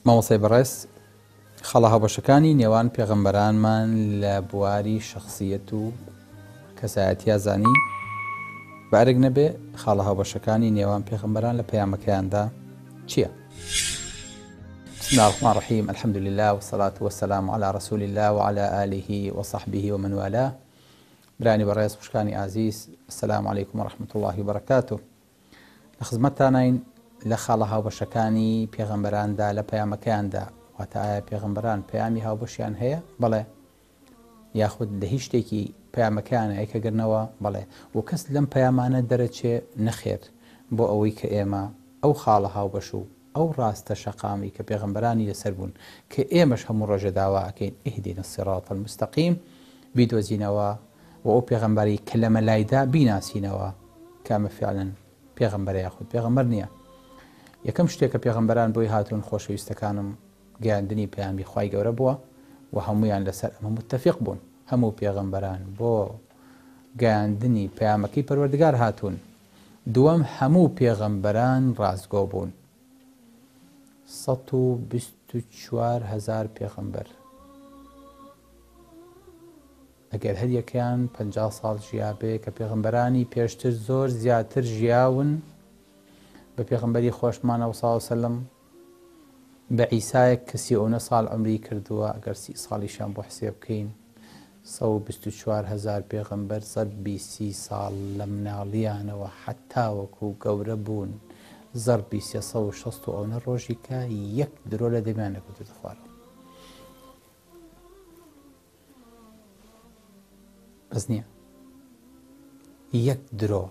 مامۆسای بەڕێز خەڵە هاوبەشەکانی نێوان پێغەمبەرانمان لە بواری شخصیەت و کەسایەتیا زانی بارێک نەبێ خاڵە هاوبەشەکانی نێوان پێغەمبەران لە پەیامەکەیاندا چییە؟ بسم الله الرحمن الرحيم الحمد لله والصلاة والسلام على رسول الله وعلى آله وصحبه ومن والاه. برانی بەڕێز خوشکانی ئازیز، السلام عليكم ورحمة الله وبركاته. لە خزمەتتانین لە خاڵە هاوبەشەکانی پێغەمبەراندا لە پەیامەکەیاندا، واتە ئایا پێغەمبەران پەیامی هاوبەشیان هەیە؟ بەڵێ. یاخود لە هیچ شتێکی پەیامەکەیان ئەیکەگرنەوە؟ بەڵێ. و کەس لەم پەیامانە دەرەچێ نەخێر بۆ ئەوەی کە ئێمە ئەو خاڵە هاوبەش و ئەو ڕاستە شەقامی کە پێغەمبەرانی لەسەر بوون کە ئێمەش هەموو ڕۆژە داوا ئەکەین ئیهدینا الصراط المستەقیم بیدۆزینەوە و ئەو پێغەمبەری کە لە مەلایدا بیناسینەوە کامە فعلاً پێغەمبەر یاخود پێغەمبەر نییە. یەکەم شتێک کە پێغەمبەران بۆی هاتوون خۆشەویستەکانم گەیاندنی پەیامی خوای گەورە بووە و هەمویان لەسەر ئەمە متتەفیق بوون. هەموو پێغەمبەران بۆ گەیاندنی پەیامەکەی پەروەردگار هاتوون. دووەم، هەموو پێغەمبەران ڕازگۆ بوون. 124,000 پێغەمبەر، ئەگەر هەر یەکیان 50 ساڵ ژیا بێ کە پێغەمبەرانی پێشتر زۆر زیاتر ژیاون بە پێغەمبەری خۆشمانەوە صلی الله علیه وسلم بە عیسایەک کە 39 ساڵ عمری کردووە، ئەگەر 30 ساڵیشان بۆ حسێب بکەین 124,000 پێغەمبەر 120 ساڵ لە مناڵیانەوە حتا وەکو گەورە بوون زەربی 360 و ئەوە ڕۆژی کە یەک درۆ لە دەمیان نەکەوتوتە خوارەوە. بەس نییە یەک درۆ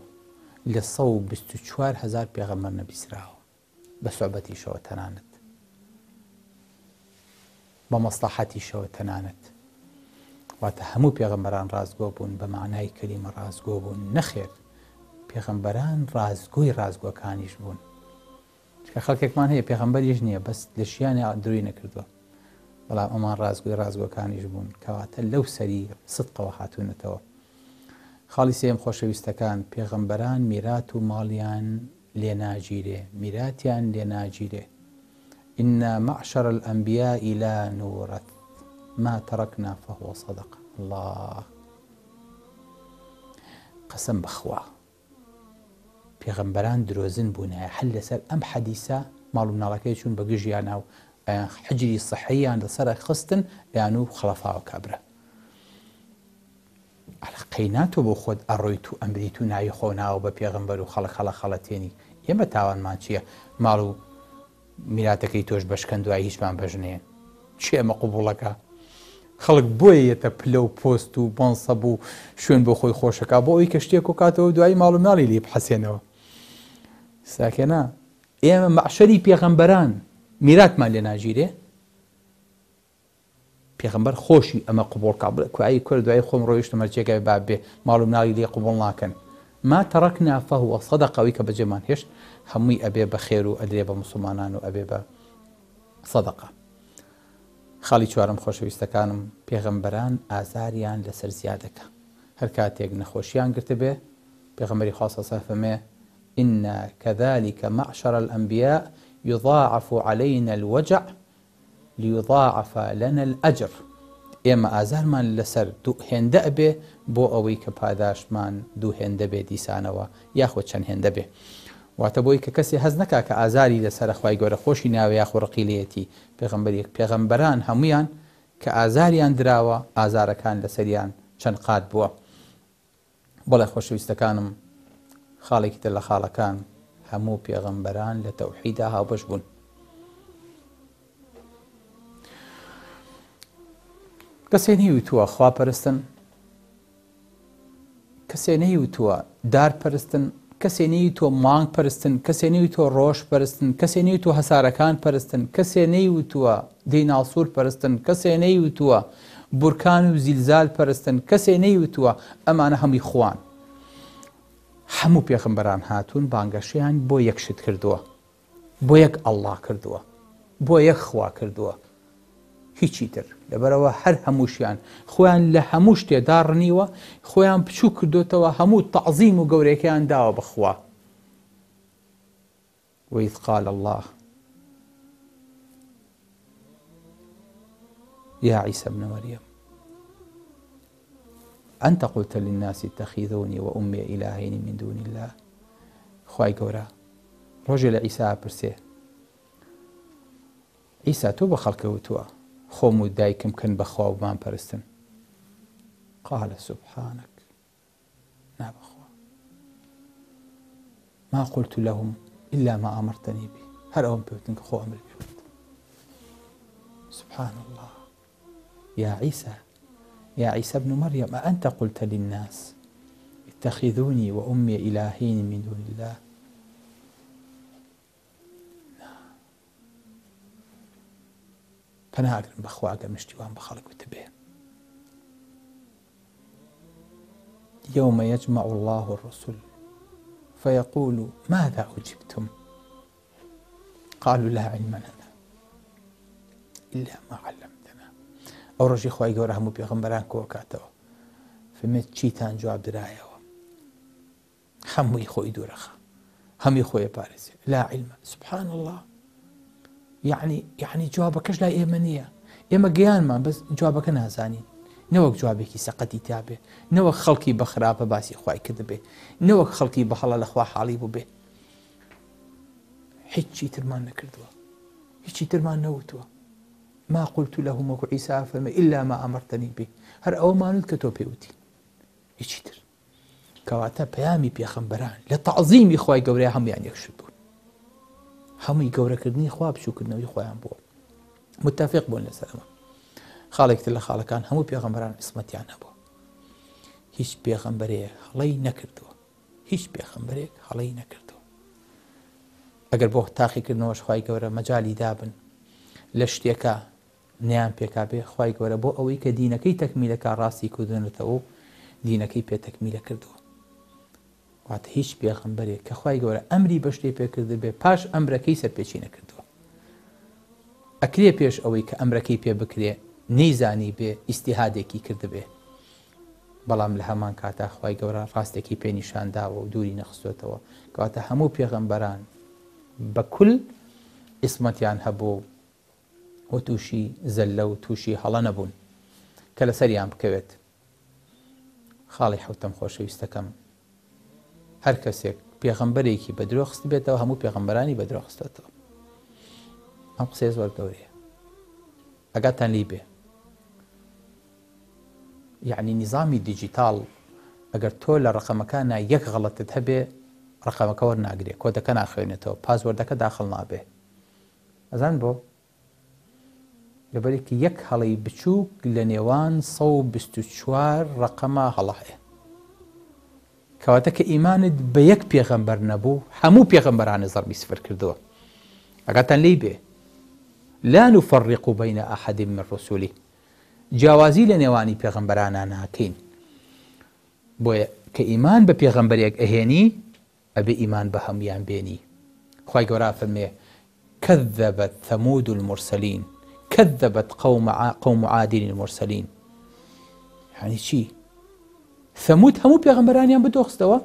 لە 124,000 پێغەمبەر نەبیسراوە بە سوعبەتیشەوە تەنانەت، بە مەسلەحەتیشەوە تەنانەت. واتە هەموو پێغەمبەران ڕازگۆ بوون بە معنای کەلیمە ڕازگۆ بوون. نەخێر، پێغەمبەران ڕازگۆی ڕازگۆکانیش بوون. چکە خەڵکێکمان هەیە پێغەمبەریش نییە بەس لە ژیانی دروی نەکردووە، بەڵام ئەمان ڕازگۆی ڕازگۆکانیش بوون کەواتە لەو سەری سدقەوە هاتوونەتەوە. خاڵی سێم خۆشەویستەکان، پێغەمبەران میرات و ماڵیان لێ ناگیرێ، میراتیان لێ ناگیرێ. ئینا معشر الأنبیاء لا نورث ما تركنا فهو صدقة. الله قەسەم بەخوا پێغەمبەران درۆزن بوونایە هەر لەسەر ئەم حەدیسە ماڵ و مناڵەکەی چوون بە گژیانە و حجری سەحەییان لەسەر خستن یان و خەڵەفاوە کابرا. قەیناتۆ بۆ خۆت ئەڕۆیت و ئەمریت و ناوی خۆناوە بە پێغەمبەر و خەڵەتێنی. ئێمە تاوانمان چییە؟ ماڵ و میراتەکەی تۆش بەشکەن دوای هیچمان بەژنێن. چی ئەمە قوبوڵەکە؟ خەڵک بۆیە یەتە پلە و پۆست و بۆنسەب و شوێن بۆ خۆی خۆشەکە بۆ ئەوی کە شتێک و کاتەوە دوایی ماڵ و ماڵی لێ بحەسێنەوە. ساکێنا ئێمە مەعشەری پێغەمبەران میراتمان لێ ناگیرێ. پێغەمبەر خۆشی ئەمە قوبوڵکە کوایی کورد دوای خۆم ڕۆیشتە مەرجێکای با بێ ماڵ و مناڵی لێ قوبوڵ ناکەن. ما تەڕەکنا فەهوە صەدەقە، ئەوەی کە بەجێمان هێشت هەمووی ئەبێ بە خێر و ئەدرێ بە موسڵمانان و ئەبێ بە سەدەقە. خاڵی چوارم خۆشەویستەکانم، پێغەمبەران ئازاریان لەسەر زیادەکە. هەر کاتێک نەخۆشیان گرتە بێ پێغەمبەری خوا صلی الله علیه و فەرمێ ئینا کەذالک معشر الأنبیاء یضاعف علینا الوجع لیضاعف لنا الأجر. ئێمە ئازارمان لەسەر دوو هێندە ئەبێ بۆ ئەوەی کە پاداشمان دوو هێندە بێ دیسانەوە یاخود چەند هێندە بێ. واتە بۆی کە کەسی هەز نەکا کە ئازاری لەسەر خوای گەورە خۆشی ناوێ یاخۆ ڕقیلەتی پێغەمبەران هەمویان کە ئازاریان دراوە ئازارەکان لەسەریان چەند قات بووە. بەڵێ خۆشەویستەکانم، خاڵێکی تر لە خاڵەکان، هەموو پێغەمبەران لە تەوحیددا هاوبەش بوون. کەسێ نەیوتووە خواپەرستن، کەسێ نەیوتووە دارپەرستن، کەسێ نەیوتووە مانگ پەرستن، کەسێ نەیوتووە ڕۆژ پەرستن، کەسێ نەیوتووە هەسارەکان پەرستن، کەسێ نەیوتووە دیناسوور پەرستن، کەسێ نەیوتووە بورکان و زیلزال پەرستن، کەسێ نەیوتووە ئەمانە هەمووی خوان. هەموو پێغەمبەران هاتوون بانگەشیان بۆ یەک شت کردووە، بۆ یەک ئەڵڵا کردووە، بۆ یەک خوا کردووە، هیچی تر. لەبەرەوە هەر هەمووشیان خۆیان لە هەموو شتێدا ڕنیوە، خۆیان بچوو کردوتەوە، هەموو تەعزیم و گەورەیەکیان داوە بەخوا. وإذ قال الله يا عيسى ابن مريم أنت قلت للناس اتخذوني وأمي إلهين من دون الله. خوای گەورە ڕۆژێ لە عیسا پرسێ عیسا تۆ بە خەڵکە وتووە خۆم و دایکم کەن بەخوا و بمان پەرستن. قال سبحانك نابخوا ما قلت لهم إلا ما أمرتني به. هەر ئەوم پێوتن کە خۆ ئەمر پێوت. سبحان الله. يا عيسى ابن مريم أأنت قلت للناس اتخذوني وأمي إلهين من دون الله. پەناگرم بەخوا ئەگەر مشتیوان بە خەڵک وتبێ يوم يجمع الله الرسل فيقول ماذا أجبتم قالوا لا علم لنا إلا ما علمتنا. ئەو ڕۆژی خوای گەورە هەموو پێغەمبەران کۆکاتەوە فەرمێت چیتان جواب درایەوە هەمووی خۆی دوورەخە هەمووی خۆی پارێزێ لا علم. سبحان الله. يعني جوابەکەش لای ئێمە نییە ئێمە گەیانمان بەس جوابەکە نازانین نەوەک جوابێکی سەقەتی تابێ نەوەک خەڵکی بە خراپە باسی خوای کرد بێ نەوەک خەڵکی بە هەڵە لەخوا حاڵی بوو بێ هیچی ترمان نەکردووە هیچی ترمان نەوتووە. ما قلت لهم وەکو عیسا فەرمێ إلا ما أمرتني به. هەر ئەوەمانوت کە تۆ پێوتی هیچی تر. کەواتە پەیامی پێغەمبەران لە تەعزیمی خوای گەورەیە هەمویان یەکشت بوون هەمووی گەورەکردنی خوا بچووکردنەوەی خۆیان بووە متفق بوون لەسەرەوە. خاڵێکتر لە خاڵەکان هەموو پێغەمبەران عیسمەتیان هەبووە هیچ پێغەمبەرێک هەڵەی نەکردووە هیچ پێغەمبەرێک هەڵەی نەکردووە. ئەگەر بۆ تاقیکردنەوەش خوای گەورە مەجالی دابن لە شتێکە نیان پێکا بێ خوای گەورە بۆ ئەوەی کە دینەکەی تەکمیلەکە ڕاستی کردوێنێتەوە دینەکەی پێ تەکمیلە کردووە. واتە هیچ پێغەمبەرێک کە خوای گەورە ئەمری بە شتێ پێکرد بێ پاش ئەمرەکەی سەرپێچی نەکردووە. ئەکرێ پێش ئەوەی کە ئەمرەکەی پێ بکرێ نەیزانی بێ ئیجتیهادێکی کرد بێ بەڵام لە هەمان کاتا خوای گەورە ڕاستێکی پێنیشانداوە و دووری نەخستوێتەوە. کەواتە هەموو پێغەمبەران بە کول ئیسمەتیان هەبوو و تووشی زەللە و تووشی هەڵە نەبوون کە لەسەریان بکەوێت. خاڵی حوتەم خۆشەویستەکەم هەر کەسێک پێغەمبەرێکی بە درۆ خست بێتەوە هەموو پێغەمبەرانی بە درۆ خستێتەوە. ئەم قسەیە زۆر گەورەیە ئەگاتان لی بێ. یعنی نیزامی دیجیتال ئەگەر تۆ لە ڕقەمەکانە یەک غەڵەتت هەبێ ڕقەمەکە وەرناگرێ کۆدەکە ناخوێنێتەوە پاسوەردەکە داخڵ نابێ. ئەزان بۆ لەبەرێکی یەک هەڵەی بچووک لە نێوان 124 ڕقەمە هەڵە هەیە. کەواتە کە ئیمانت بە یەک پێغەمبەر نەبوو هەموو پێغەمبەرانە زەربی سفر کردووە. ئەگاتان لی بێ لا نفرق بين أحد من رسله. جیاوازی لە نێوانی پێغەمبەرانە ناکەین. بۆیە کە ئیمان بە پێغەمبەرێک ئەهێنی ئەبێ ئیمان بە هەمویان بێنی. خوای گەورە فەرمێ كذبت ثمود المرسلين كذبت قوم عاد المرسلين. يعني چی؟ ثمود هەموو پێغەمبەرانیان بەدۆخستەوە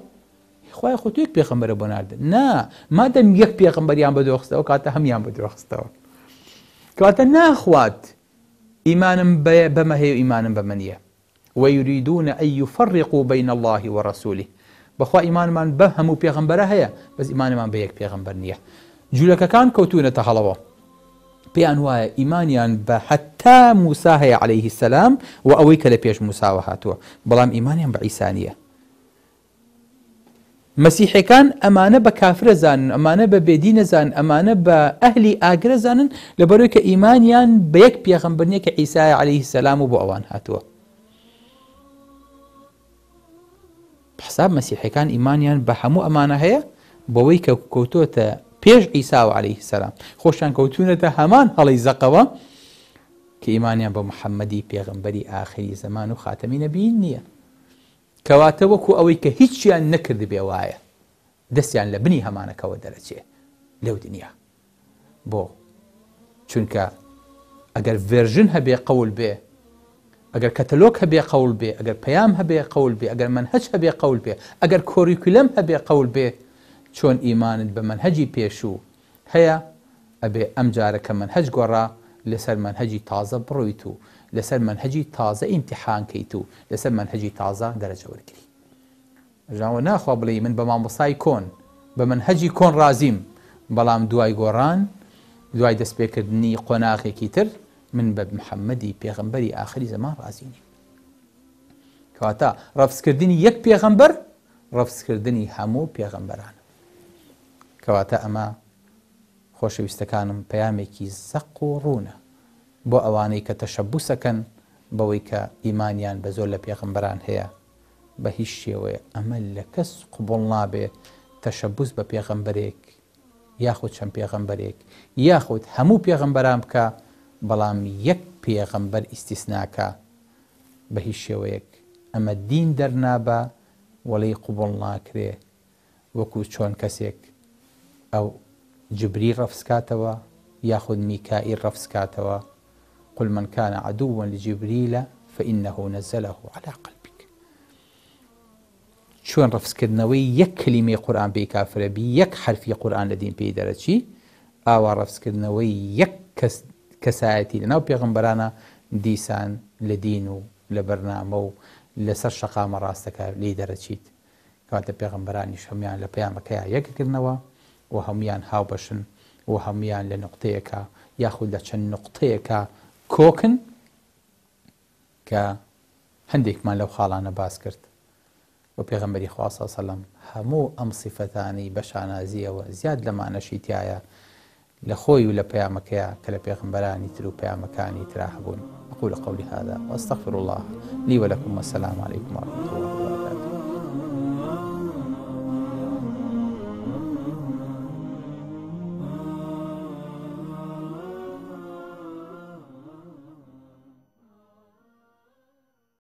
خوای خۆ تۆ یەک پێغەمبەرە بۆ ناردن. نا مادەم یەک پێغەمبەریان بەدۆخستەوە کاتە هەمویان بەدۆخستەوە. کەواتە ناخوات ئیمانم بەمە هەیە ئیمانم بەمە نییە. ويريدون أن يفرقوا بين الله ورسوله. بەخوا ئیمانمان بە هەموو پێغەمبەرە هەیە بەس ئیمانمان بە یەک پێغەمبەر نییە. جوولەکەکان کەوتونەتە هەڵەوە پێیان وایە ئیمانیان بە حتا موسا هەیە عەلەیهی سەلام و ئەوەی کە لە پێش موساوە هاتووە بەڵام ئیمانیان بە عیسا نییە. مەسیحەکان ئەمانە بە کافرە زانن ئەمانە بە بێدینە زانن ئەمانە بە ئەهلی ئاگرە زانن لەبەرەوەی کە ئیمانیان بە یەک پێغەمبەر نییە کە عیسایە عەلەیهی سەلام و بۆ ئەوان هاتووە. بەحساب مەسیحەکان ئیمانیان بە هەموو ئەمانە هەیە بەوەی کە کەوتۆتە پێش عیسا و عەلەیهی سەلام خۆشیان کەوتونەتە هەمان هەڵەی زەقەوە کە ئیمانیان بە محەممەدی پێغەمبەری ئاخری زەمان و خاتەمی نەبیین نییە. کەواتە وەکو ئەوەی کە هیچیان نەکرد بێ وایە دەستیان لە بنی هەمانەکەوە دەرەچێ لەو دنیا. بۆ چونکە ئەگەر ڤێرژن هەبێ قەول بێ ئەگەر کەتەلۆگ هەبێ قەول بێ ئەگەر پەیام هەبێ قەول بێ ئەگەر منهەج هەبێ قەول بێ ئەگەر کۆریکولەم هەبێ قەول بێ چۆن ئیمانت بە منهەجی پێشوو هەیە ئەبێ ئەم جارە کە منهەج گۆڕا لەسەر منهەجی تازە بڕۆیت و لەسەر منهەجی تازە ئیمتیحانکەیت و لەسەر منهەجی تازە دەرەجە وەرگری. ژاوە ناخوا بڵێ من بە مامۆسای کۆن بە منهەجی کۆن رازیم، بەڵام دوای گۆڕان دوای دەستپێکردنی قۆناغێکی تر من بە محەممەدی پێغەمبەری ئاخری زەمان رازی نیم. کەواتە ڕەفزکردنی یەک پێغەمبەر ڕەفزکردنی هەموو پێغەمبەرانە. کەواتە ئەمە خۆشەویستەکانم پەیامێکی زەق و ڕوونە بۆ ئەوانەی کە تەشەبوسەکەن بەوەی کە ئیمانیان بە زۆر لە پێغەمبەران هەیە. بە هیچ شێوەیە ئەمە لە کەس قوبوڵ نابێ تەشەبوس بە پێغەمبەرێک یاخود چەند پێغەمبەرێک یاخود هەموو پێغەمبەران بکە، بەڵام یەک پێغەمبەر ئیستیسناکە بە هیچ شێوەیەک. ئەمە دین دەرنابە وەڵی قوبوڵ ناکرێ، وەکو چۆن کەسێک ئەو جبری ڕەفزکاتەوە یاخود میکائیل ڕەفزکاتەوە. قل من كان عدوا لجبريل فإنه نزله على قلبك. چۆن ڕەفزکردنەوەی یەک کلیمەی قورئان پێی کافرە بی، یەک حرفی قورئان لە دین پێی دەرەچی، ئاوا ڕەفزکردنەوەی یەک کەسایەتی لەناو پێغەمبەرانە دیسان لە دین و لە بەرنامە و لەسەر شەقامە ڕاستەکە لی دەرەچیت. کەواتە پێغەمبەرانیش هەمویان لە پەیامەکەیان یەککردنەوە و هەمویان هاوبەشن و هەمویان لە نقطەیەکە یاخود لە چەند نقطەیەکە کۆکن کە هەندێکمان لەو خاڵانە باس کرد. و پێغەمبەری خوا صلی الله علیه و سەلەم هەموو ئەم سیفەتانی بە شانازیەوە زیاد لەمانەشی تایە لە خۆی و لە پەیامەکەیە کە لە پێغەمبەرانی تر و پەیامەکانی ترا هەبوون. أقول قولي هذا وأستغفر الله لي ولكم والسلام عليكم ورحمة الله.